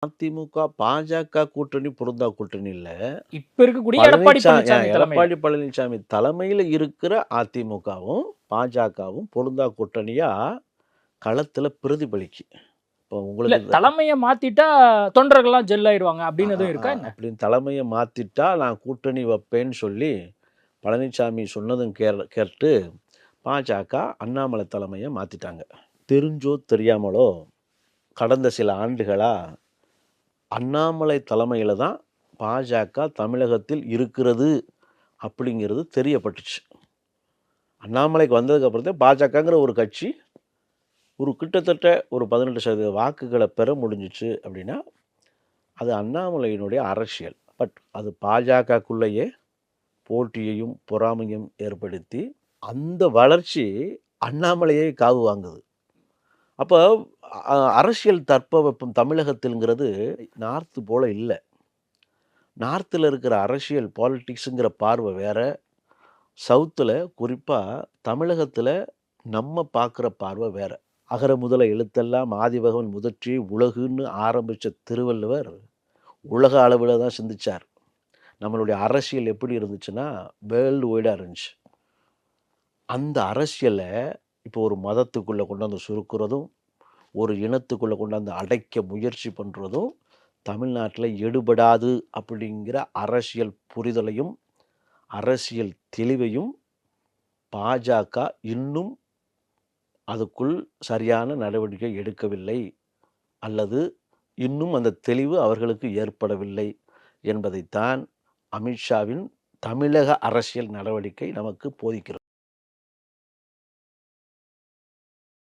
அதிமுக, பாஜக கூட்டணி பொருந்தா கூட்டணி இல்ல. இப்ப இருக்கக்கூடிய எடப்பாடி பழனிசாமி தலைமையில. எடப்பாடி பழனிசாமி தலைமையில இருக்கிற அதிமுகவும், பாஜகவும் பொருந்தா கூட்டணியா களத்துல பிரதிபலிக்கு. இப்போ இல்ல உங்களுக்கு தலைமைய மாத்திட்டா தொண்டர்கள்லாம் ஜெல் ஆயிருவாங்க அப்படின்னு எதுவும் இருக்கா என்ன? அப்படின்னு தலைமைய மாத்திட்டா நான் கூட்டணி வைப்பேன்னு சொல்லி பழனிசாமி சொன்னதும் கேட்டு பாஜக அண்ணாமலை தலைமையை மாத்திட்டாங்க. தெரிஞ்சோ தெரியாமலோ கடந்த சில ஆண்டுகளா அண்ணாமலை தலைமையில தான் பாஜக தமிழகத்தில் இருக்கிறது அப்படிங்கிறது தெரியப்பட்டுச்சு. அண்ணாமலைக்கு வந்ததுக்கு அப்புறம் தான் பாஜகங்கிற ஒரு கட்சி ஒரு கிட்டத்தட்ட ஒரு 18% வாக்குகளை பெற முடிஞ்சிச்சு அப்படின்னா அது அண்ணாமலையினுடைய அரசியல். பட் அது பாஜகக்குள்ளேயே போட்டியையும் பொறாமையும் ஏற்படுத்தி அந்த வளர்ச்சி அண்ணாமலையை காவு வாங்குது. அப்போ அரசியல் தட்பவெப்பம் தமிழகத்தில்ங்கிறது நார்த்து போல இல்லை. நார்த்தில் இருக்கிற அரசியல் பாலிட்டிக்ஸுங்கிற பார்வை வேற, சவுத்தில் குறிப்பாக தமிழகத்தில் நம்ம பார்க்குற பார்வை வேற. அகர முதல எழுத்தெல்லாம் ஆதிபகவன் முதற்றி உலகுன்னு ஆரம்பித்த திருவள்ளுவர் உலக அளவில் தான் சிந்திச்சார். நம்மளுடைய அரசியல் எப்படி இருந்துச்சுன்னா வேர்ல்டு வைடாக இருந்துச்சு. அந்த அரசியலை இப்போ ஒரு மதத்துக்குள்ளே கொண்டாந்து சுருக்கிறதும், ஒரு இனத்துக்குள்ளே கொண்டாந்து அடைக்க முயற்சி பண்ணுறதும் தமிழ்நாட்டில் எடுபடாது அப்படிங்கிற அரசியல் புரிதலையும் அரசியல் தெளிவையும் பாஜக இன்னும் அதுக்குள் சரியான நடவடிக்கை எடுக்கவில்லை, அல்லது இன்னும் அந்த தெளிவு அவர்களுக்கு ஏற்படவில்லை என்பதைத்தான் அமித்ஷாவின் தமிழக அரசியல் நடவடிக்கை நமக்கு போதிக்கிறது.